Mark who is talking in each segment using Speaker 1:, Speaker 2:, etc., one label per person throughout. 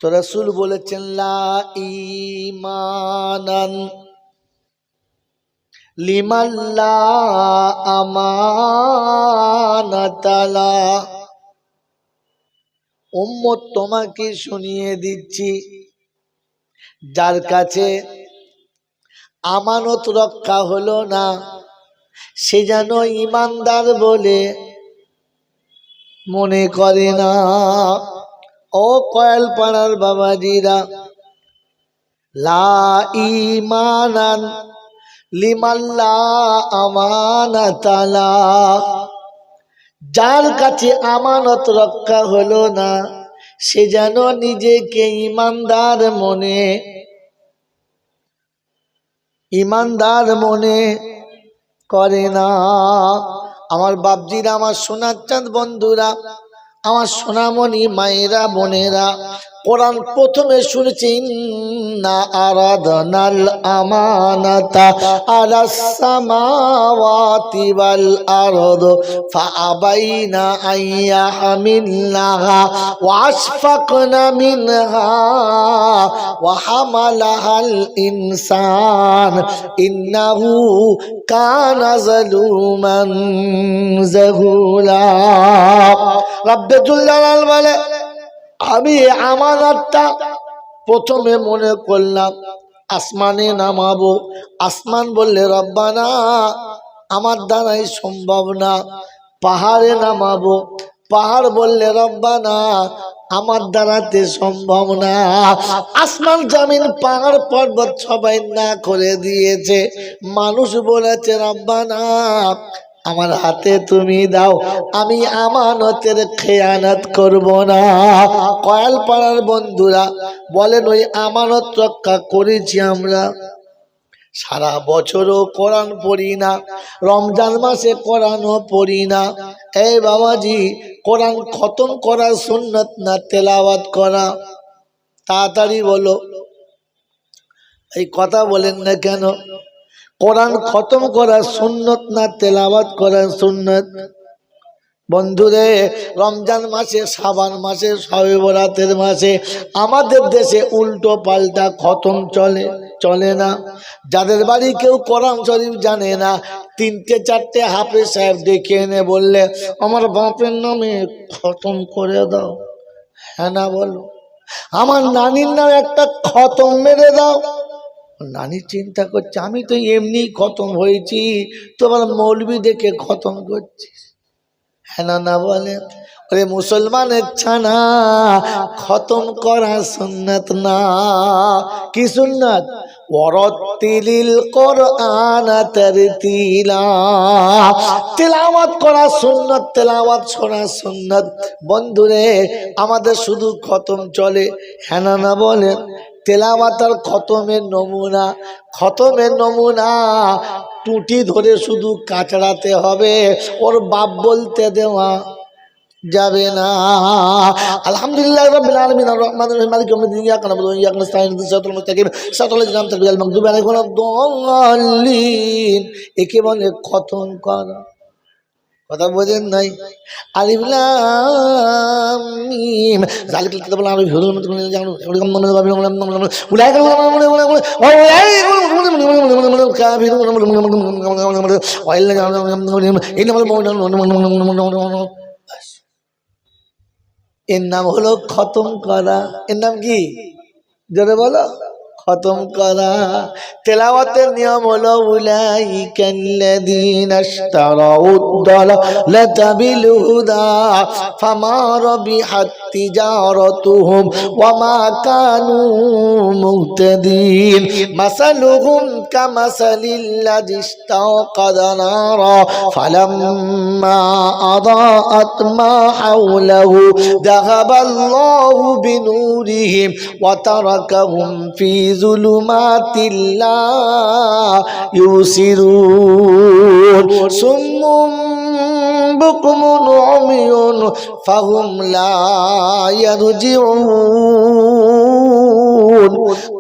Speaker 1: তো রাসূল বলেছেন লা ঈমানান লিমান লা আমানাতালা। উম্মত তোমাকে শুনিয়ে দিচ্ছি, যার কাছে আমানত রক্ষা হলো না সে যেন ঈমানদার বলে মনে করে না। ও কয়েলপাড়ার বাবাজিরা, লা ঈমানান লিমান লা আমানাতালা, যার কাছে আমানত রক্ষা হলো না সে যেন নিজেকে ঈমানদার মনে করে না। আমার বাপজিরা, আমার সোনার চাঁদ বন্ধুরা, আমার সোনামণি মায়েরা বোনেরা, কোরআন প্রথমে শুনেছি ইন্না আরাদনাল আমানাতা আলাস সামাওয়াতি ওয়াল আরদ ফাআবাইনা আইয়াহমিলনাহা ওয়া আশফাকনা মিনহা ওয়া হামালাহাল ইনসান ইন্নাহু কানা যালুমান জাহুলা। রব্বুল জালাল বলে, আমি আমানতটা প্রথমে মনে করলাম আসমানে নামাবো। আসমান বললে রব্বানা আমার দ্বারাই সম্ভব না। পাহাড়ে নামাবো। পাহাড় বললে রব্বানা আমার দ্বারাতে সম্ভব না। আসমান জমিন পাহাড় পর্বত সবাই না করে দিয়েছে। মানুষ বলেছে রব্বানা আমার হাতে তুমি দাও, আমি আমানতের খেয়ানত করব না। কয়ালপাড়ার বন্ধুরা বলেন, ওই আমানত রক্ষা করেছি আমরা। সারা বছরও কোরআন পড়ি না, রমজান মাসে কোরআনও পড়ি না। এই বাবাজি, কোরআন খতম করা সুন্নত না তেলাওয়াত করা? তাড়াতাড়ি বলো, এই কথা বলেন না কেন? কোরআন খতম করা সুন্নত না তেলাওয়াত করা সুন্নত? বন্ধুরে, রমজান মাসে, শাবান মাসে, শবে বরাতের মাসে আমাদের দেশে উল্টো পাল্টা খতম চলে না। যাদের বাড়ি কেউ কোরআন শরীফ জানে না, 3-4 হাফেজ সাহেব ডেকে এনে বললে আমার বাপের নামে খতম করে দাও, হ্যাঁ না বলো। আমার নানির নামে একটা খতম মেরে দাও। নানি চিন্তা করছে আমি তো এমনি খতম হয়েছি, তোমার মৌলবি দেখে খতম করছিস, হ্যাঁ না বলে। ওরে মুসলমানের ছানা, খতম করা সুন্নাত না। কি সুন্নাত? ওয়ারাতিলিল কোরআন তারতিলা, তেলাওয়াত করা সুন্নাত, তেলাওয়াত শোনা সুন্নাত। বন্ধুরে, আমাদের শুধু খতম চলে, হ্যাঁ না বলে। তেলাওয়াত আর খতমের নমুনা টুটি ধরে শুধু কাচড়াতে হবে, ওর বাপ বলতে দেওয়া যাবে না। আলহামদুলিল্লাহ রাব্বিল আলামিন আর রহমানির রহিম মালিক ইয়াউমিদ্দিন ইয়াকা না'বুদু ওয়া ইয়াকা নাস্তাঈন সিরাতাল মুস্তাকিম সিরাতাল লাযিনা আন'আমতা আলাইহিম গায়রিল মাগদুবি আলাইহিম ওয়ালাদ দাল্লিন। একে বলে খতম করা। কথা বোঝেন নাই? আলিফ লাম মিম যালিকাল কিতাবু লা রাইবা ফীহি হুদাল লিল মুত্তাকিন। এর নাম হলো খতম করা। এর নাম কি? জোরে বলো, খতম করা। তেলাওয়াতের নিয়ম হলো উলাইকাল্লাযীনা ইশতারাউদ দালালাতা বিল হুদা ফামা রাবিহাত তিজারাতুহুম ওয়া মা কানু মুহতাদিন মাসালুহুম কামাসালিল্লাযী ইশতাওকাদা নারা ফালাম্মা আদাআত মা হাওলাহু যাহাবাল্লাহু বিনুরিহিম ওয়া তারাকাহুম ফি যুলুমাতিল লা ইউসিরুন সুম্মুম বুকমুন উমিয়ুন ফাহুম লা ইয়ারজিউন।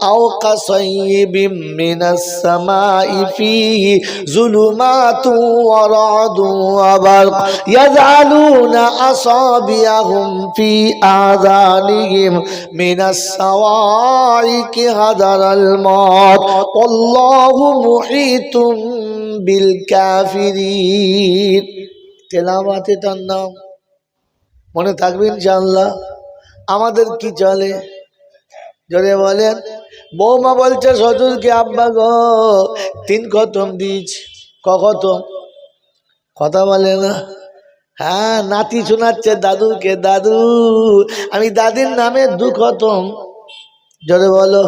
Speaker 1: আও কাসাইয়িবিম মিনাস সামাই ফীহি যুলুমাতু ওয়া রা'দু ওয়া বারক ইয়াজআলুনা আসাবিয়াহুম ফী আযানিহিম মিনাস সাওয়াইকি হাদারাল মাউত আল্লাহু মুহীতুম বিল কাফিরিন। তেলাওয়াত এটার নাম, মনে থাকবে ইনশাআল্লাহ। আমাদের কি চলে জোরে বলেন। বৌমা বলছে শ্বশুরকে, আব্বা গো 3 খতম দিয়েছি। ক খতম? কথা বলে না। হ্যাঁ, নাতি শোনাচ্ছে দাদুকে, দাদু আমি দাদির নামে 2 খতম। জোরে বলো।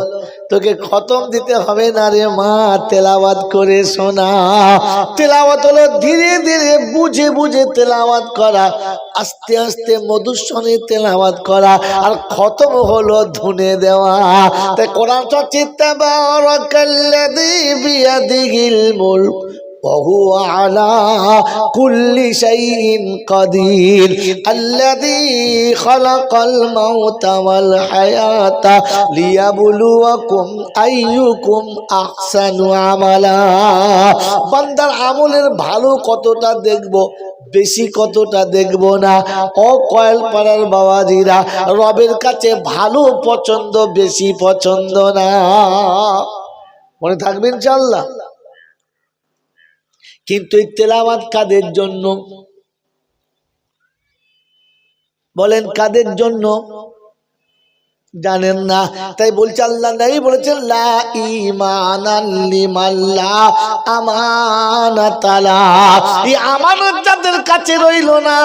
Speaker 1: তোকে খতম দিতে হবে না রে মা, তেলাওয়াত করে শোনা। তেলাওয়াত হলো ধীরে ধীরে বুঝে বুঝে তেলাওয়াত করা, আস্তে আস্তে মধুস্বরে তেলাওয়াত করা, আর খতম হলো ধুনে দেওয়া। তাই কোরআন হচ্ছে তাবারাকাল্লাযী বিয়াদিহিল মুলক وهو على كل شيء قدير الذي خلق الموت والحياة ليبلوكم أيكم أحسن عملا। বান্দার আমলের ভালো কতটা দেখবো, বেশি কতটা দেখবো না। ও কয়েল পাড়ার বাবাজিরা, রবের কাছে ভালো পছন্দ, বেশি পছন্দ না। মনে থাকবে ইনশাআল্লাহ। কিন্তু এই তেলাওয়াত কাদের জন্য বলেন? কাদের জন্য জানেন না? তাই বলছে আল্লাহ নাই বলেছেন লা ঈমানান লিমান লা আমানাতা লা। এই আমানত যাদের কাছে রইল না,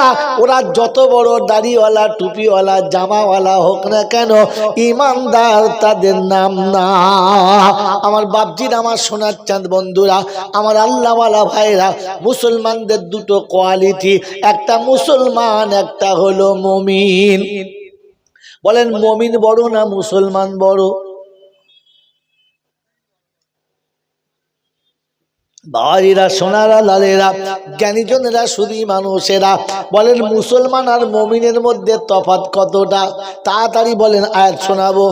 Speaker 1: ওরা যত বড় দাড়িওয়ালা, টুপিওয়ালা, জামাওয়ালা হোক না কেন, ঈমানদার তাদের নাম না। আমার বাপজির, আমার সোনার চাঁদ বন্ধুরা, আমার আল্লাহওয়ালা ভাইরা, মুসলমানদের 2টো কোয়ালিটি, একটা মুসলমান, একটা হলো মুমিন। বলেন মুমিন বড় না মুসলমান বড়? বাড়িরা, সোনারা, লালেরা, জ্ঞানীজনেরা, শুধু মানুষেরা, বলেন মুসলমান আর মুমিনের মধ্যে তফাৎ কতটা? তাড়াতাড়ি বলেন, আয়াত শোনাবো।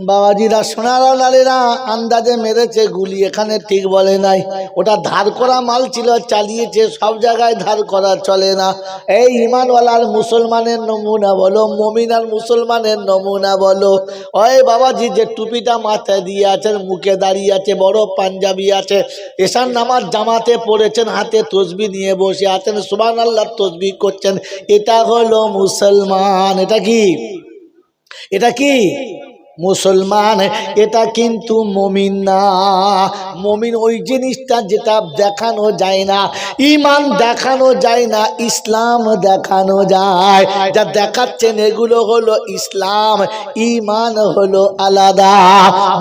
Speaker 1: বাবাজিরা, সোনারা, লালেরা, আন্দাজে মেরেছে গুলি, এখানে ঠিক বলে নাই। ওটা ধার করা মাল ছিল, চালিয়েছে। সব জায়গায় ধার করা চলে না। এই ইমানওয়ালার মুসলমানের নমুনা বলো, মুমিন আর মুসলমানের নমুনা বলো। ওই বাবাজি যে টুপিটা মাথায় দিয়ে আছেন, মুখে দাঁড়িয়ে আছে, বড় পাঞ্জাবি আছে, এশার নামাজ জামাতে পড়েছেন, হাতে তসবি নিয়ে বসে আছেন, সুবহানাল্লাহ তসবি করছেন, এটা হলো মুসলমান। এটা কি? এটা কি মুসলমান? এটা কিন্তু মুমিন না। মুমিন ওই জিনিসটা যেটা দেখানো যায় না। ঈমান দেখানো যায় না, ইসলাম দেখানো যায়। যা দেখাচ্ছেন এগুলো হলো ইসলাম, ঈমান হলো আলাদা।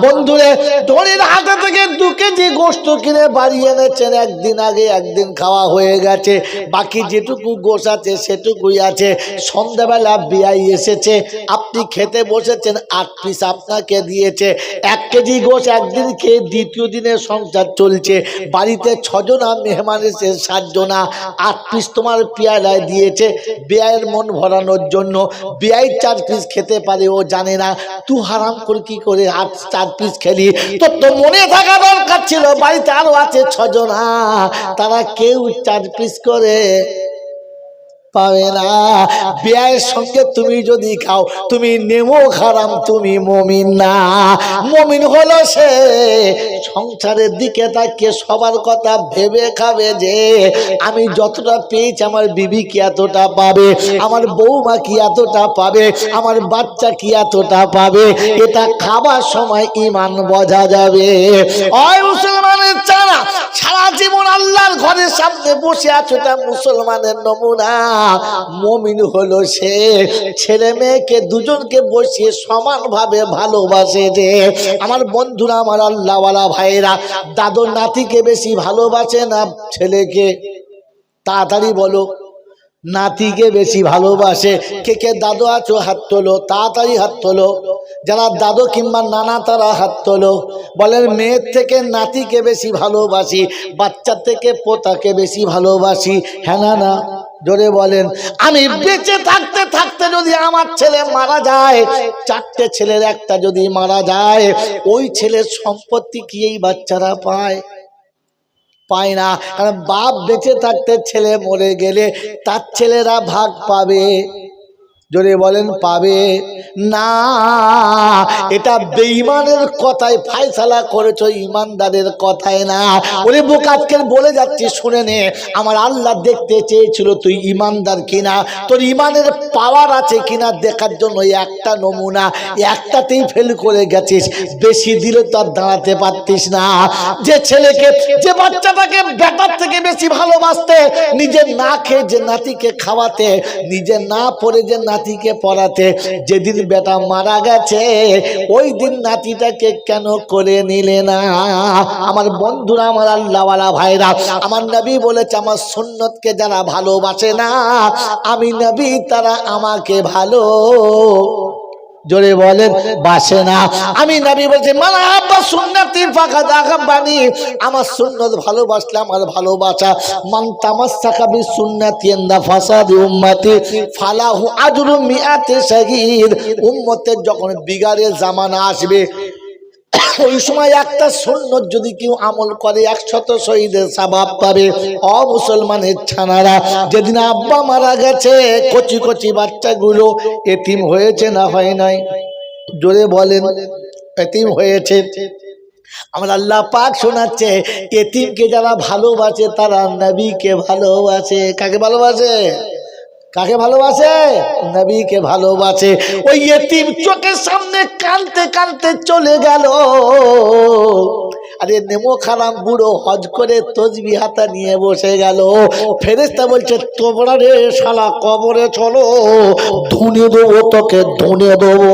Speaker 1: বন্ধুরে, ধনির হাতে থেকে 2 কেজি গোশত কিনে বাড়ি এনেছেন, একদিন আগে একদিন খাওয়া হয়ে গেছে, বাকি যেটুকু গোশ আছে সেটুকুই আছে। সন্ধ্যাবেলা বিয়াই এসেছে, আপনি খেতে বসেছেন, 8 পিস আপনাকে দিয়েছে। 1 কেজি গোশ একদিন খেয়ে দ্বিতীয় দিনের সংসার চলছে। বাড়িতে 6 জনা মেহমান এসে 7 জনা, 8 পিস তোমার পেয়ালায় দিয়েছে বেয়ায়ের মন ভরানোর জন্য। বেয়াই 4 পিস খেতে পারে, ও জানে না। তুই হারাম করে কি করে 4 পিস খেলি? তোর তো মনে থাকা দরকার ছিল বাড়িতে আরো আছে 6 জনা, তারা কেউ 4 পিস করে পাবে না। বেয়ায়ের সঙ্গে তুমি যদি খাও, তুমি নেমো হারাম, তুমি মুমিন না। মুমিন হলো সে সংসারের দিকে তাকিয়ে সবার কথা ভেবে খাবে যে আমি যতটা পেয়েছি আমার বিবি কি এতটা পাবে, আমার বৌমা কি এতটা পাবে, আমার বাচ্চা কি এতটা পাবে। এটা খাবার সময় ঈমান বোঝা যাবে। ওই মুসলমানের চারা সারা জীবন আল্লাহর ঘরের সামনে বসে আছো, এটা মুসলমানের নমুনা। মুমিন হলো সে ছেলে মেয়েকে দুজনকে বসিয়ে সমানভাবে ভালোবাসে। যে আমার বন্ধুরা, আমার আল্লাহওয়ালা ভাইরা, দাদু নাতিকে বেশি ভালোবাসে না ছেলেকে? তাড়াতাড়ি বলো, নাতিকে বেশি ভালোবাসে? কে কে দাদু আছো হাত তোলো, তাড়াতাড়ি হাত তোলো। যারা দাদু কিংবা নানা তারা হাত তোলো। বলেন মেয়ের থেকে নাতিকে বেশি ভালোবাসি, বাচ্চা থেকে পোতাকে বেশি ভালোবাসি। হ্যাঁ না? না জোরে বলেন। আমি বেঁচে থাকতে থাকতে যদি আমার ছেলে মারা যায়, চারটে ছেলের একটা যদি মারা যায়, ওই ছেলের সম্পত্তি কি এই বাচ্চারা পায়? পায় না। কারণ বাপ বেঁচে থাকতে ছেলে মরে গেলে তার ছেলেরা ভাগ পাবে। জোরে বলেন পাবে না। এটা বেঈমানের কথায় ফায়সালা করেছো, ইমানদারের কথায় না। ওরে বুক আজকের বলে যাচ্ছি শুনে নে। আমার আল্লাহ দেখতে চেয়েছিল তুই ইমানদার কিনা, তোর ইমানের পাওয়ার আছে কিনা দেখার জন্য একটা নমুনা, একটাতেই ফেল করে গেছিস। বেশি দিলে তো আর দাঁড়াতে পারতিস না। যে ছেলেকে, যে বাচ্চাটাকে বেটার থেকে বেশি ভালোবাসতে, নিজে না খেয়ে যে নাতিকে খাওয়াতে, নিজে না পড়ে যে নাতিকে পড়াতে, যেদিন বেটা মারা গেছে ওই দিন নাতিটাকে কেন করে নিলে না? আমার বন্ধুরা, আমার আল্লাহওয়ালা ভাইরা, আমার নবী বলেছে আমার সুন্নতকে যারা ভালোবাসে না আমি নবী, তারা আমাকে ভালো, জোরে বলেন, বাসে না। আমি নবী বলছি মালা আব্বা সুন্নতি ফাকাদ আহাব্বানি, আমার সুন্নত ভালোবাসলে আমার ভালোবাসা। মান তামাসসাকা বি সুন্নতি ইনদা ফাসাদি উম্মতি ফালাহু আজরু মিআতি শাহীদ। উম্মতের যখন বিগাড়ের জামানা আসবে, ওই সময় একটা সুন্নত যদি কেউ আমল করে 100 শহীদের সওয়াব পাবে। ও মুসলমানের ছানারা, যেদিন আব্বা মারা গেছে কচি কচি বাচ্চাগুলো এতিম হয়েছে না হয় নাই? জোরে বলেন, এতিম হয়েছে। আমার আল্লাহ পাক শোনাচ্ছে এতিমকে যারা ভালোবাসে তারা নবীকে ভালোবাসে। কাকে ভালোবাসে? কাকে ভালোবাসে? নবীকে ভালোবাসে। ওই এতিম চোখের সামনে কাঁদতে কাঁদতে চলে গেল। আরে নেমো খারাম বুড়ো হজ করে তসবিহ হাতে নিয়ে বসে গেল। ফেরেশতা বলছে তোমরা রে শালা কবরে চলো, ধুনে দেবো তোকে, ধুনে দেবো।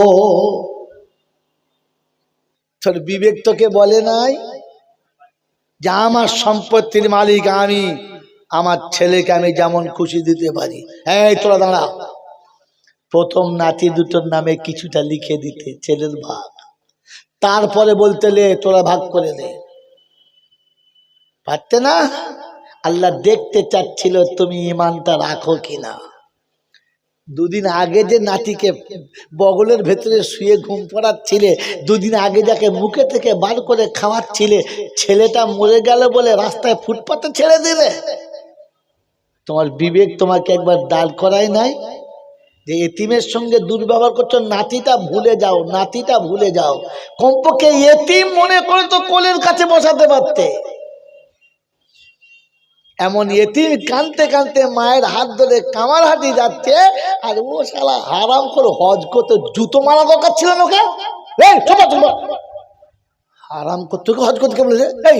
Speaker 1: তোর বিবেক তোকে বলে নাই যে আমার সম্পত্তির মালিক আমি, আমার ছেলেকে আমি যেমন খুশি দিতে পারি? এই তোরা দাঁড়া, প্রথম নাতি দুটোর নামে কিছুটা লিখে দিতে, ছেলের ভাগ, তারপরে বলতে লে তোরা ভাগ করে নে। পারতে না? আল্লাহ দেখতে চাচ্ছিল তুমি ইমানটা রাখো কিনা। দুদিন আগে যে নাতিকে বগলের ভেতরে শুয়ে ঘুম পড়াচ্ছিলে, দুদিন আগে যাকে মুখে থেকে বার করে খাওয়াচ্ছিলে, ছেলেটা মরে গেল বলে রাস্তায় ফুটপাতে ছেড়ে দিলে? তোমার বিবেক তোমাকে একবার দাঁড় করায় নাই যে এতিমের সঙ্গে দুর্ব্যবহার করছো? নাতিটা ভুলে যাও, নাতিটা ভুলে যাও। কমপক্ষে এতিম মনে করে তো কোলের কাছে বসাতে পারতে। এমন এতিম কানতে কানতে মায়ের হাত ধরে কামারহাটি যাচ্ছে, আর ও শালা হারাম করে হজ করতে, জুতো মারা দরকার ছিল না ওকে? হারাম করতে হজ করতে কে বলেছে? এই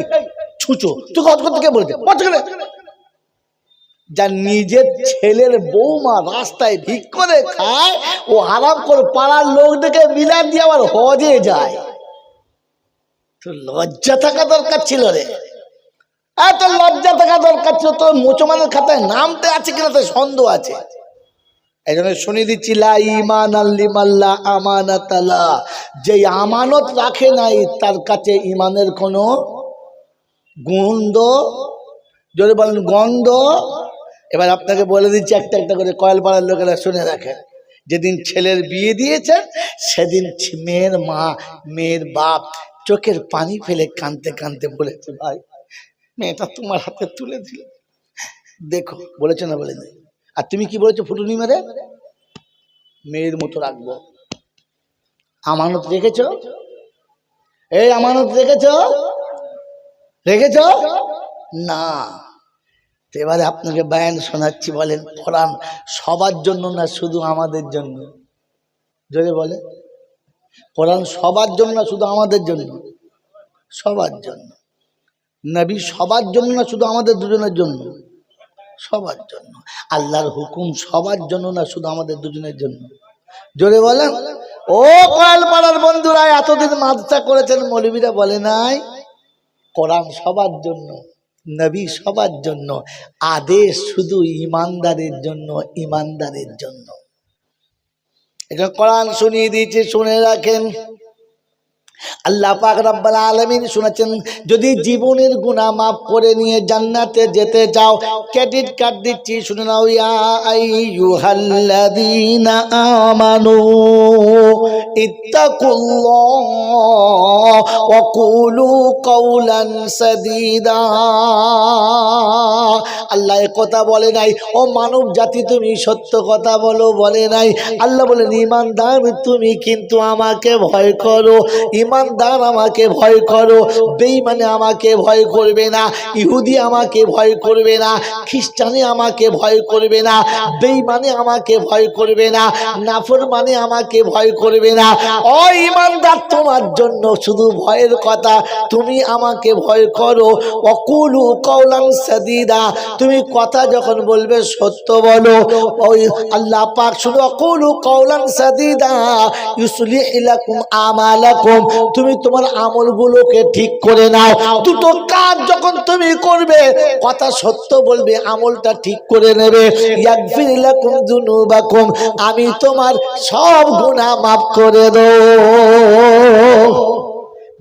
Speaker 1: ছুচো, তোকে হজ করতে কে বলেছে? যার নিজের ছেলের বৌমা রাস্তায় ভিক করে খায়, ও হারাম করে পাড়ার লোক দেখে মিলান দিয়ে আবার হজে যায়। তো লজ্জা থাকা দরকার ছিল রে, এত লজ্জা থাকা দরকার ছিল। তোর মুসলমানের খাতায় নামতে আছে কিনা তো সন্দেহ আছে। এই জন্য শুনিয়ে দিচ্ছি, লা ঈমান লিমাল্লা আমানাতালা, যে আমানত রাখে নাই তার কাছে ইমানের কোনো গন্ধ, যদি বলেন গন্ধ। এবার আপনাকে বলে দিচ্ছি একটা একটা করে, কয়েলপাড়ার লোকেরা শুনে রাখেন। যেদিন ছেলের বিয়ে দিয়েছেন সেদিন মেয়ের মা, মেয়ের বাপ চোখের পানি ফেলে কাঁদতে কাঁদতে বলেছে, ভাই মেয়েটা তোমার হাতে তুলে দিল, দেখো। বলেছে না? বলে নাই? আর তুমি কি বলেছো? ফুটুনি মেরে মেয়ের মতো রাখবো। আমানত রেখেছ? এই আমানত রেখেছ? রেখেছ না? এবারে আপনাকে বয়ান শোনাচ্ছি। বলেন কোরআন সবার জন্য না শুধু আমাদের জন্য? যদি বলে কোরআন সবার জন্য না শুধু আমাদের জন্য? সবার জন্য। নবী সবার জন্য না শুধু আমাদের দুজনের জন্য? সবার জন্য। আল্লাহর হুকুম সবার জন্য না শুধু আমাদের দুজনের জন্য? জোরে বলেন। ও কয়েলপাড়ার বন্ধুরা, এতদিন মাদ্রাসা করেছেন, মৌলবীরা বলে নাই কোরআন সবার জন্য, নবী সবার জন্য, আদেশ শুধু ইমানদারের জন্য, ইমানদারের জন্য। এটা কোরআন শুনিয়ে দিয়েছে, শুনে রাখেন। আল্লাহ পাক রব্বুল আলামিন শুনাচ্ছেন, যদি জীবনের গুনাহ মাফ করে নিয়ে জান্নাতে যেতে চাও, ক্রেডিট কার্ড দিচ্ছি, শুনে নাও। ইয়া আইয়ুহাল্লাযীনা আমানু ইত্তাকুল্লাহ ওয়া কুলু কাওলান সাদীদা। আল্লাহ এ কথা বলে নাই, ও মানব জাতি তুমি সত্য কথা বলো, বলে নাই। আল্লাহ বলেন, ঈমানদার তুমি কিন্তু আমাকে ভয় করো, ঈমানদার আমাকে ভয় করো। বেঈমানে আমাকে ভয় করবে না, ইহুদি আমাকে ভয় করবে না, খ্রিস্টানি আমাকে ভয় করবে না, বেঈমানে আমাকে ভয় করবে না, নাফরমানে আমাকে ভয় করবে না। ও ঈমানদার, তোমার জন্য শুধু ভয়ের কথা, তুমি আমাকে ভয় করো। ওয়াকুলু কাওলান সাদীদা, তুমি কথা যখন বলবে সত্য বলো। ওই আল্লাহ পাক শুধু ওয়াকুলু কাওলান সাদীদা ইউসলিহ লাকুম আমালাকুম, তুমি তোমার আমলগুলোকে ঠিক করে নাও। দুটো কাজ যখন তুমি করবে, কথা সত্য বলবে, আমলটা ঠিক করে নেবে। ইয়াগফির লাকুম যুনুবাকুম, আমি তোমার সব গুনাহ মাফ করে দেব।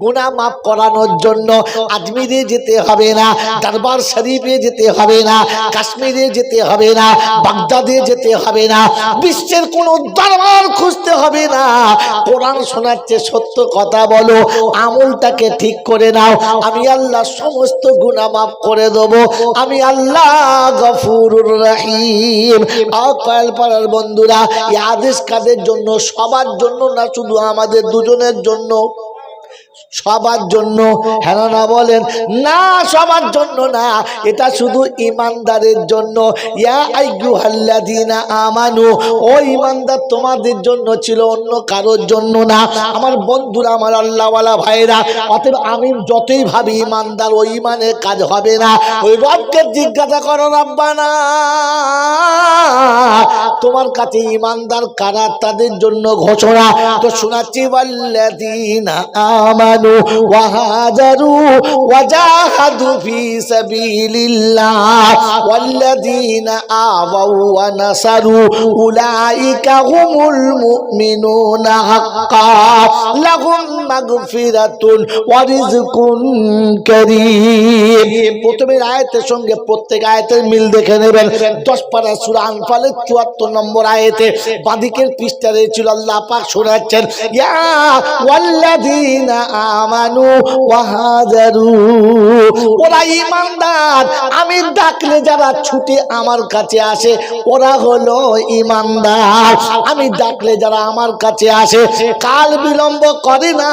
Speaker 1: গুনাহ মাফ করানোর জন্য আজমিরে যেতে হবে না, দরবার শরীফে যেতে হবে না, কাশ্মীরে যেতে হবে না, বাগদাদে যেতে হবে না, বিশ্বের কোনো দরবার খুঁজতে হবে না। কোরআন শোনাচ্ছে, সত্য কথা বলো, আমলটাকে ঠিক করে নাও, আমি আল্লাহ সমস্ত গুনাহ মাফ করে দেব। আমি আল্লাহ গফুরুর রহিম। আকাল পাড়ার বন্ধুরা, এই আদেশ কাদের জন্য? সবার জন্য না, শুধু আমাদের দুজনের জন্য? সবার জন্য। হ্যাঁ না বলেন? না, সবার জন্য না, এটা শুধু ঈমানদারের জন্য। ইয়া আইয়ুহাল্লাযীনা আমানু, ও ঈমানদার তোমাদের জন্য ছিল, অন্য কারোর জন্য না। আমার বন্ধুরা, আমার আল্লাহওয়ালা ভাইরা, অতএব আমি যতই ভাবি ঈমানদার, ওই ঈমানের কাজ হবে না। ওই রবকে জিজ্ঞাসা করো, রব্বানা তোমার কাছে ঈমানদার কারা, তাদের জন্য ঘোষণা তো শোনাচ্ছি। ওয়াল্লাযীনা আমানু ওয়া হাজারু ওয়া জাহাদু ফি সাবিলিল্লাহ ওয়াল্লাযীনা আওয়াউ ওয়া নাসারু উলাইকা হুমুল মুমিনুনা হাক্কান লাহুম মাগফিরাতুন ওয়া রিজকুন কারীম। প্রথমের আয়াতের সঙ্গে প্রত্যেক আয়াতের মিল দেখে নেবেন। 10 পারা সূরা আনফালের 74 নম্বর আয়াতে বাদিকের পৃষ্ঠাতে ছিল, আল্লাহ পাক শোনাচ্ছেন, ইয়া ওয়াল্লাযীনা আমানু ওয়া হাজারু, ওরা ঈমানদার, আমি ডাকলে যারা ছুটে আমার কাছে আসে ওরা হলো ঈমানদার। আমি ডাকলে যারা আমার কাছে আসে, কাল বিলম্ব করে না,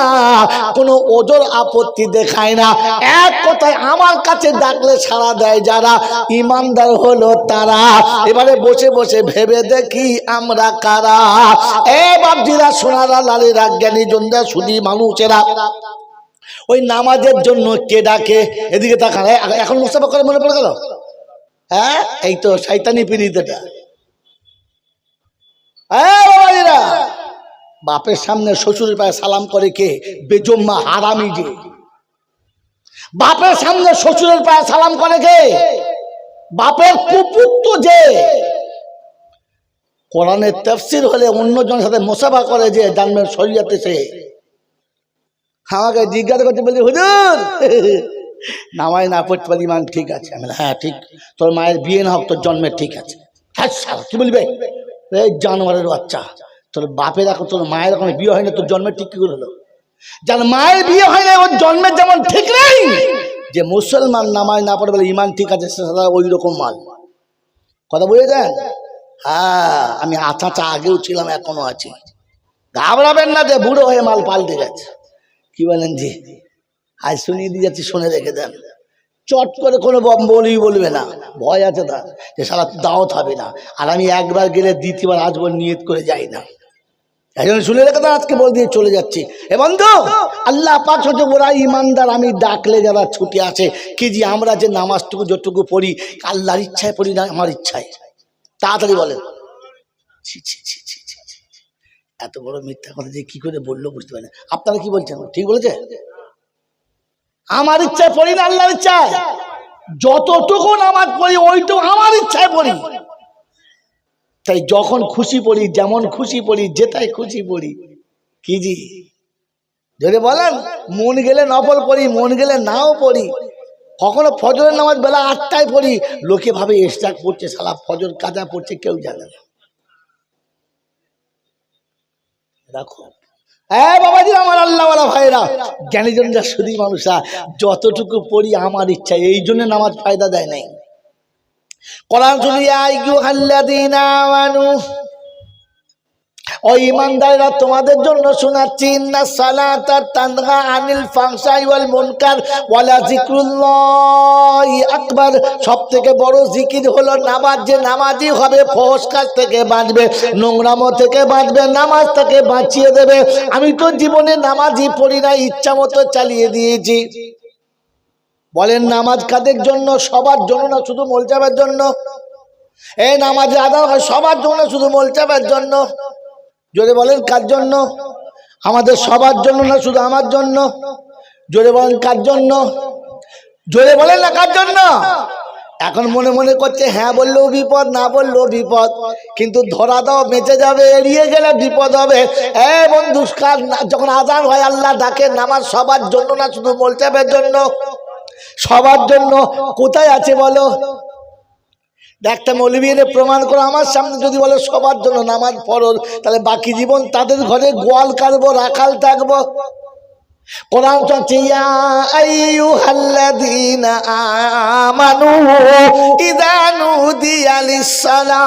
Speaker 1: কোনো ওজর আপত্তি দেখায় না, এক কথায় আমার কাছে ডাকলে সাড়া দেয় যারা, ঈমানদার হলো তারা। এবারে বসে বসে ভেবে দেখি আমরা কারা। এ বাপজিরা, সোনারা, লালেরা, জ্ঞানী জনরা, সুধী মানুষেরা, ওই নামাজের জন্য কে ডাকে? এদিকে তাকান। এখন মুস্তাফা করে মনে পড়ে গেল? হ্যাঁ, এই তো শয়তানি পিরিতেটা। বাপের সামনে শ্বশুরের পায়ে সালাম করে কে? বেজম্মা হারামি যে। বাপের সামনে শ্বশুরের পায়ে সালাম করে কে? বাপের কুপুত্র যে। কোরআনের তাফসীর হলে অন্যজনের সাথে মুসাফা করে যে, জানবেন শরীয়তে সে। আমাকে জিজ্ঞাসা করতে বলছি, হুজুর নামাজ না পড়তে পারি, মান ঠিক আছে? আমি হ্যাঁ ঠিক। তোর মায়ের বিয়ে না হোক, তোর জন্মের ঠিক আছে। হ্যাঁ কি বলবে? এই জানোয়ারের বাচ্চা, তোর বাপের এখন, তোর মায়ের এখন বিয়ে হয় না, তোর জন্মের ঠিক কি করে হলো? যার মায়ের বিয়ে হয় না, ওর জন্মের যেমন ঠিক নেই, যে মুসলমান নামাজ না পড়ে বলে ইমান ঠিক আছে, সে ওই রকম মাল। কথা বুঝেছেন? হ্যাঁ, আমি আচাচা আগেও ছিলাম, এখনো আছি। ঘাবড়াবেন না যে বুড়ো হয়ে মাল পাল্টে গেছে। কি বলেন জি? আজ শুনিয়ে দিয়ে যাচ্ছি, শুনে রেখে দেন। চট করে কোনো বলবে না, ভয় আছে তার যে সারা দাওয়াত হবে না। আর আমি একবার গেলে দ্বিতীয়বার আসবো নিয়ত করে যাই না। এই জন্য শুনে রেখে দেন, আজকে বল দিয়ে চলে যাচ্ছি। এ বন্ধু, আল্লাহ পাক হচ্ছে ওরা ঈমানদার, আমি ডাকলে যারা ছুটে আসে। কি জি, আমরা যে নামাজটুকু যতটুকু পড়ি, আল্লাহর ইচ্ছায় পড়ি না আমার ইচ্ছায়? তাড়াতাড়ি বলেন। ছি ছি ছি ছি ছি, এত বড় মিথ্যা কথা যে কি করে বললো বুঝতে পারি না। আপনারা কি বলছেন? ঠিক বলেছে? আমার ইচ্ছায় পড়ি না, আল্লাহর ইচ্ছায়। যতটুকু নামাজ পড়ি ওইটুকু আমার ইচ্ছায় পড়ি। তাই যখন খুশি পড়ি, যেমন খুশি পড়ি, যেটাই খুশি পড়ি। কি জি? যদি বলেন মন গেলে নফল পড়ি, মন গেলে নাও পড়ি। কখনো ফজরের নামাজ বেলা 8টায় পড়ি, লোকে ভাবে ইশরাক পড়ছে, সালা ফজর কাজা পড়ছে, কেউ জানে না। রাখো বাবাজি, আমার আল্লাহওয়ালা ভাইরা, জ্ঞানীজনরা শুধু মানুষরা, যতটুকু পড়ি আমার ইচ্ছা, এই জন্য নামাজ ফায়দা দেয় নাই। কোরআন শুনি, আইয়ুহাল্লাযীনা আমানু, ও ঈমানদাররা, তোমাদের জন্য শোনাচ্ছি, ইন্নাস সালাতা তানহা আনিল ফাহশাই ওয়াল মুনকার ওয়ালা যিকরুল্লাহি আকবার। সবথেকে বড় জিকির হলো নামাজ। যে নামাজি হবে ফহশ কাজ থেকে বাঁচবে, নোংরামো থেকে বাঁচবে, নামাজ তাকে বাঁচিয়ে দেবে। আমি তো জীবনে নামাজই পড়ি না, ইচ্ছা মতো চালিয়ে দিয়েছি। বলেন নামাজ কাদের জন্য? সবার জন্য না, শুধু মোলচাবের জন্য? এই নামাজে আদায় হয় সবার জন্য, শুধু মোলচাবের জন্য? জোরে বলেন কার জন্য? আমাদের সবার জন্য না, শুধু আমার জন্য? জোরে বলেন কার জন্য? জোরে বলেন না কার জন্য? এখন মনে মনে করছে হ্যাঁ বললেও বিপদ, না বললেও বিপদ, কিন্তু ধরা দাও বেঁচে যাবে, এড়িয়ে গেলে বিপদ হবে। বন্ধু, যখন আযান হয় আল্লাহ ডাকে, নামাজ সবার জন্য না, শুধু মোলচাবের জন্য? সবার জন্য। কোথায় আছে বলো? একটা মৌলবী এনে প্রমাণ করো আমার সামনে। যদি বলে সবার জন্য নামাজ ফরজ, তাহলে বাকি জীবন তাদের ঘরে গোয়াল কাটবো, রাখাল থাকবো। কোরআন বলছে, ইয়া আইয়ুহাল্লাযীনা আমানু ইযা নুদিয়া লিস-সালাহ,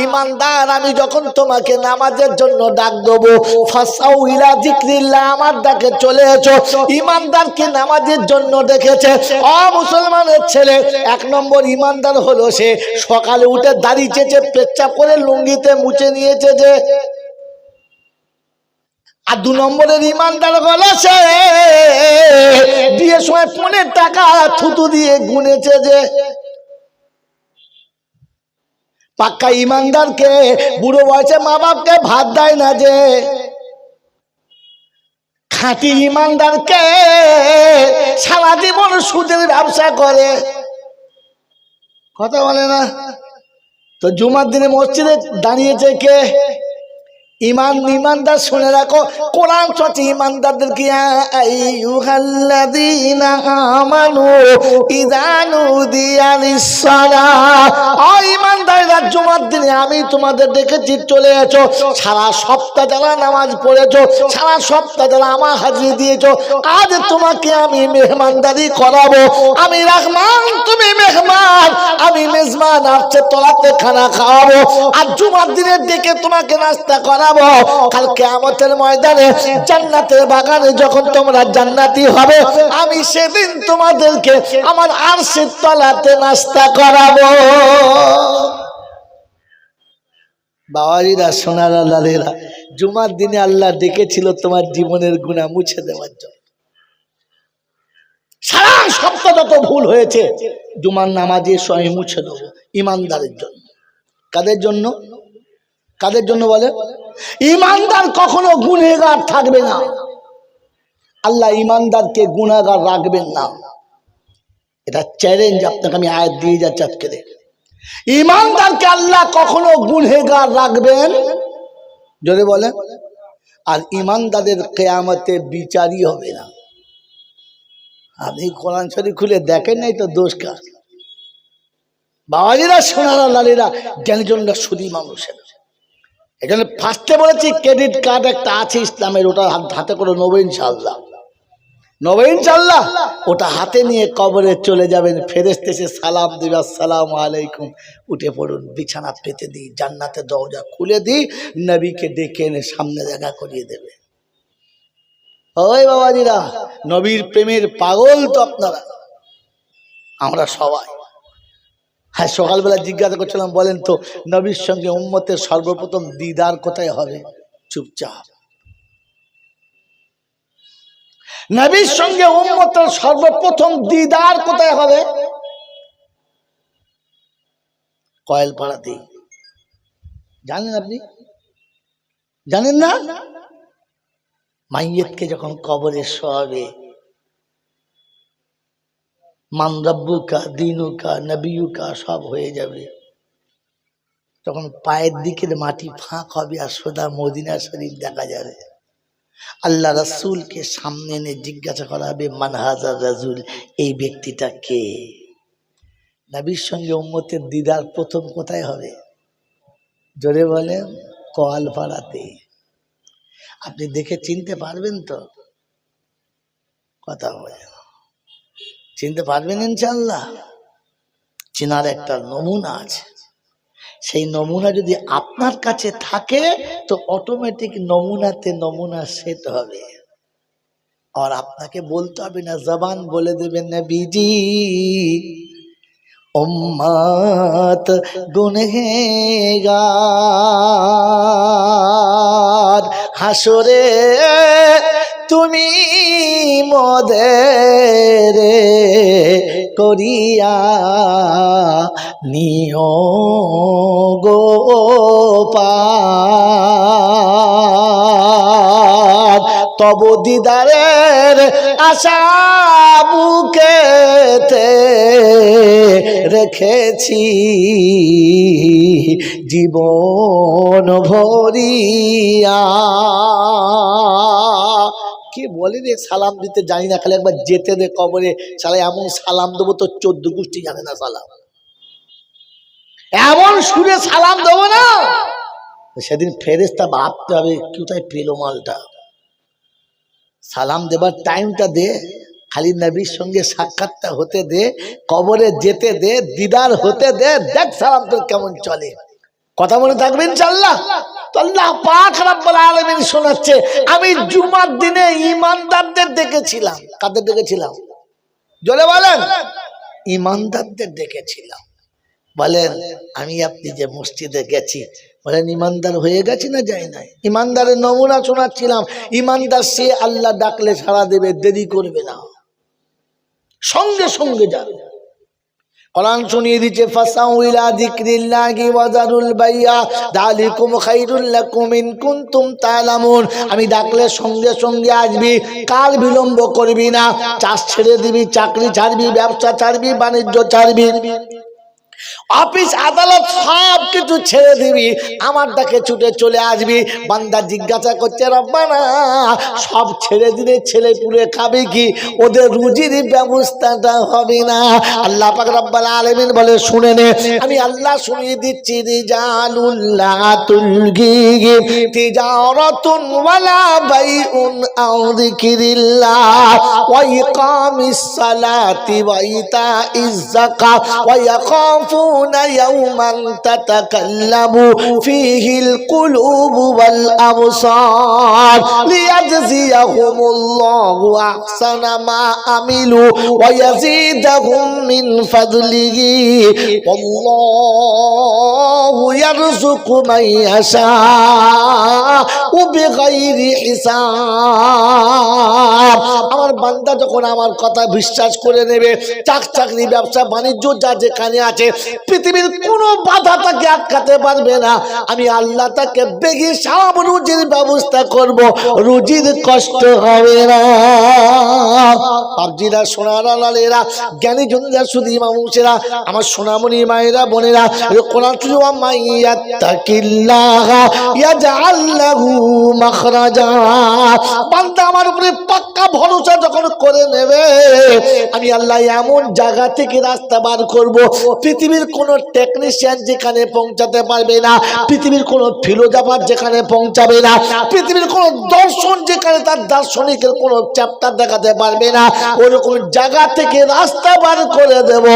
Speaker 1: ঈমানদার, আমি যখন তোমাকে নামাজের জন্য ডাক দেব, ফাসাউ ইলা যিকরিল্লাহ, আমার ডাকে চলে এসো। ঈমানদারকে নামাজের জন্য ডেকেছে। ও মুসলমানের ছেলে, 1 নম্বর ঈমানদার হলো সে সকালে উঠে দাড়ি চেঁচে পেচ্ছাপ করে লুঙ্গিতে মুছে নিয়েছে যে। আর 2 নম্বরের ঈমানদার হলো সে বিয়ের সময় 15 টাকা থুতু দিয়ে গুনেছে যে। পাক্কা ঈমানদারকে বুড়ো বয়সে মা বাপকে ভাত দেয় না যে। খাঁটি ঈমানদারকে সারা জীবন সুদের ব্যবসা করে। কথা বলে না তো? জুমার দিনে মসজিদে দাঁড়িয়েছে কে? ঈমানদার। শুনে রাখো, কোরআন বলছে ঈমানদারদেরকে, ইয়া আইয়ুহাল্লাযীনা আমানু ইযা নুদিয়া লিস-সালাহ, ও ঈমানদাররা, জুমার দিনে আমি তোমাদের ডেকেছি, চলে এসো। সারা সপ্তাহ যারা নামাজ পড়েছো, সারা সপ্তাহ যারা আমার হাজিরি দিয়েছো, আজ তোমাকে আমি মেহমানদারি করাবো। আমি রহমান, তুমি মেহমান, আমি মেজবান, আসছে তোলাতে খানা খাওয়াবো। আর জুমার দিনের ডেকে তোমাকে নাস্তা করাবো। কাল কিয়ামতের ময়দানে জান্নাতের বাগানে যখন তোমরা জান্নাতি হবে, আমি সেদিন তোমাদেরকে আমার আরশের তলাতে নাস্তা করাবো। বাবাজিরা, সোনারা, লালেরা, জুমার দিনে আল্লাহ ডেকেছিল তোমার জীবনের গুনাহ মুছে দেওয়ার জন্য। সারা সপ্তাহ যত ভুল হয়েছে জুমার নামাজে সময় মুছে দেবো। ঈমানদারের জন্য। কাদের জন্য? কাদের জন্য বলে? ঈমানদার কখনো গুনাহগার থাকবে না। আল্লাহ ঈমানদারকে গুনাহগার রাখবেন না। এটা চ্যালেঞ্জ আপনাকে আমি আয়াত দিয়ে যাচ্ছি আজকে। ঈমানদারকে আল্লাহ কখনো গুনাহগার রাখবেন যদি বলে। আর ঈমানদারদের কিয়ামতে বিচারই হবে না। আপনি কোরআন শরীফ খুলে দেখেন নাই তো দোষ কার? বাবাজিরা, সোনারা, লালীরা, জ্ঞানীজনরা শুধু মানুষের। এখানে ফার্স্টে বলেছি ক্রেডিট কার্ড একটা আছে ইসলামের, ওটা হাতে করে নেবো ইনশাআল্লাহ। নেবো ইনশাআল্লাহ। ওটা হাতে নিয়ে কবরে চলে যাবেন, ফেরেশতা এসে সালাম দিবে, আসসালামু আলাইকুম, উঠে পড়ুন, বিছানা পেতে দিই, জান্নাতের দরজা খুলে দিই, নবীকে ডেকে এনে সামনে দেখা করিয়ে দেবে। ওই বাবাজিরা, নবীর প্রেমের পাগল তো আপনারা, আমরা সবাই। হ্যাঁ, সকালবেলা জিজ্ঞাসা করছিলাম, বলেন তো নবীর সঙ্গে উম্মতের সর্বপ্রথম দিদার কোথায় হবে? চুপচাপ। নবীর সঙ্গে উম্মতের সর্বপ্রথম দিদার কোথায় হবে? কয়েলপাড়াতে। জানেন আপনি? জানেন না? মাইয়তকে যখন কবরে শোয়াবে, মান রব্বুকা দীনুকা নবিয়ুকা সব হয়ে যাবে, তখন পায়ের দিকের মাটি ফাঁক হবে আর সোজা মদিনা শরীফ দেখা যাবে। আল্লাহ রাসূলকে সামনে এনে জিজ্ঞাসা করা হবে, মান হাজার রাজুল, এই ব্যক্তিটা কে? নবীর সঙ্গে উম্মতের দিদার প্রথম কোথায় হবে? জোরে বলেন, কলপাড়াতে। আপনি দেখে চিনতে পারবেন তো? কথা বলেন, চিনতে পারবেন ইনশাআল্লাহ? চেনার একটা নমুনা আছে। সেই নমুনা যদি আপনার কাছে থাকে তো অটোমেটিক নমুনাতে নমুনা সেট হবে। আর আপনাকে বলতে হবে না, জবান বলে দেবেন নবীজি উম্মত গুনহগার, হাসরে তুমি মোদের করিয়া নিও গো পার, তব দিদারের আশা বুকেতে রেখেছি জীবন ভরিয়া। কে বলে রে সালাম দিতে জানি না, খালি একবার যেতে দে কবরে, সালা এমন সালাম দেবো তো 14 গোষ্ঠী জানে না সালাম, এমন সুরে সালাম দেবো না সেদিন ফেরেশতা ভাবতে হবে কোথায় পেলো মালটা। সালাম দেবার টাইমটা দে, খালি নবীর সঙ্গে সাক্ষাৎটা হতে দে, কবরে যেতে দে, দিদার হতে দে, দেখ সালাম তোর কেমন চলে। কথা মনে থাকবে ইনশাআল্লাহ। তো আল্লাহ পাক রব্বুল আলামিন শোনাচ্ছে, আমি জুমার দিনে ঈমানদারদের ডেকেছিলাম। কাদের ডেকেছিলাম? জোরে বলেন। ঈমানদারদের ডেকেছিলাম। বলেন আমি আপনি যে মসজিদে গেছি, বলেন ঈমানদার হয়ে গেছি না যাই নাই? ঈমানদারের নমুনা শোনাচ্ছিলাম। ঈমানদার সে আল্লাহ ডাকলে সাড়া দেবে, দেরি করবে না, সঙ্গে সঙ্গে যাবে। কোরআন শুনিয়ে দিচ্ছে, ফাসাউ ইলা যিকরিল্লাহি ওয়া যারুল বাইয়া যালিকুম খায়রুল লাকুম ইন কুনতুম তা'লামুন। আমি ডাকলে সঙ্গে সঙ্গে আসবি, কাল বিলম্ব করবি না। চাষ ছেড়ে দিবি, চাকরি ছাড়বি, ব্যবসা ছাড়বি, বাণিজ্য ছাড়বি, অফিস আদালত সব কিছু ছেড়ে দিবি, আমার ডাকে ছুটে চলে আসবি। বান্দা জিজ্ঞাসা করছে, রব্বানা সব ছেড়ে দিলে ছেলে পুলে খাবে কি? ওদের রুজির ব্যবস্থাটা হবে না। আল্লাহ পাক রব্বুল আলামিন বলে, শুনে নে, আমি আল্লাহ শুনিয়ে দিচ্ছি, রিজালুল্লাহ তুলগিহিম তিজারাতুন ওয়ালা বাইউন আও যিকরিল্লাহ ওয়া ইকামিস সালাতি ওয়া ইতাইজ যাকাত ওয়া يخافون يوما تتكلم فيه القلوب والأبصار ليجزيهم الله أحسن ما عملوا ويزيدهم من فضله والله يرزق من يشاء بغير حساب। আমার বান্দা যখন আমার কথা বিশ্বাস করে নেবে, চাকরি ব্যবসা বাণিজ্য যা যেখানে আছে, পৃথিবীর কোনো বাধা তাকে আটকাতে পারবে না। আমি আল্লাহ তাকে বেগি সব রুজির ব্যবস্থা করব, রুজির কষ্ট হবে না। বাবজিরা, সোনারা, লালেরা, জ্ঞানী জনেরা, শুধু মানুষেরা, আমার সোনামণি মায়েরা, বোনেরা, কোরআন শুধু মাইয়াত্তাকিল্লাহ ইয়াজআল লাহু মাখরাজা। বান্দা আমার উপরে পাক্কা ভরসা যখন করে নেবে, আমি আল্লাহ এমন জায়গা থেকে রাস্তা বার করব, পৃথিবীর কোন টেকনিশিয়ান যেখানে পৌঁছাতে পারবে না, পৃথিবীর কোন ফিলোজফার যেখানে পৌঁছাবে না, পৃথিবীর কোন দর্শন যেখানে তার দার্শনিকের কোন চ্যাপ্টার দেখাতে পারবে না, ওরকম জায়গা থেকে রাস্তা বার করে দেব।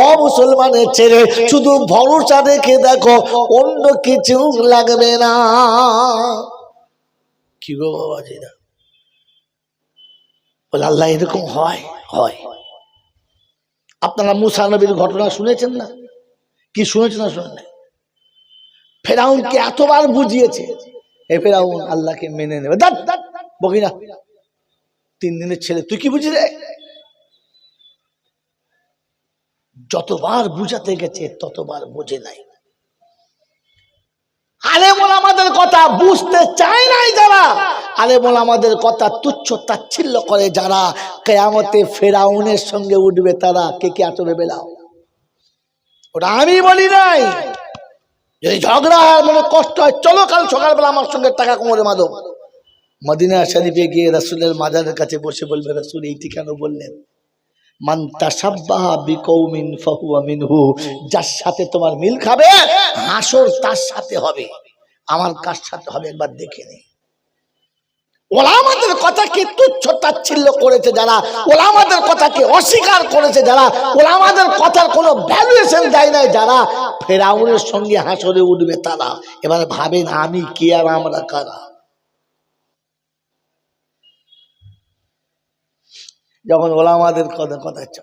Speaker 1: ও মুসলমানের ছেলে, শুধু ভরসা রেখে দেখো, অন্য কিছু লাগবে না। কি গো বাবাজিরা, বলে আল্লাহ এরকম হয়? হয়। আপনারা মুসা নবীর ঘটনা শুনেছেন না? কি শুনেছেন না শুনেন? ফেরাউনকে এতবার বুঝিয়েছে, এ ফেরাউন আল্লাহকে মেনে নেবে, বকি না, 3 দিনের ছেলে তুই কি বুঝি রে? যতবার বুঝাতে গেছে ততবার বোঝে নাই। আলেম ওলামাদের কথা বুঝতে চায় নাই যারা, আলেম ওলামাদের কথা তুচ্ছ তাচ্ছিল্য করে যারা, কিয়ামতে ফেরাউনের সঙ্গে উঠবে তারা। কে আটবে বেলাও? ওটা আমি বলি নাই। যদি ঝগড়া হয়, মনে কষ্ট হয়, চলো কাল সকালবেলা আমার সঙ্গে টাকা কোমরে মাদো, মদিনা শরীফে গিয়ে রাসূলের মাজারের কাছে বসে বলবে, রাসূল এইটি কেন বললেন? মান তাশাব্বাহা বিকৌমিন ফাহুয়া মিনহু, যার সাথে তোমার মিল খাবে হাসর তার সাথে হবে, আমার কার সাথে হবে একবার দেখে নে। ওলামাদের কথাকে তুচ্ছ তাচ্ছিল্য করেছে যারা, ওলামাদের কথাকে অস্বীকার করেছে যারা, ওলামাদের কথার কোনো ভ্যালুয়েশন দেয় নাই যারা, ফেরাউনের সঙ্গে হাসরে উঠবে তারা। এবার ভাবেন আমি কে আর আমরা কারা? যখন ওলামাদের কথা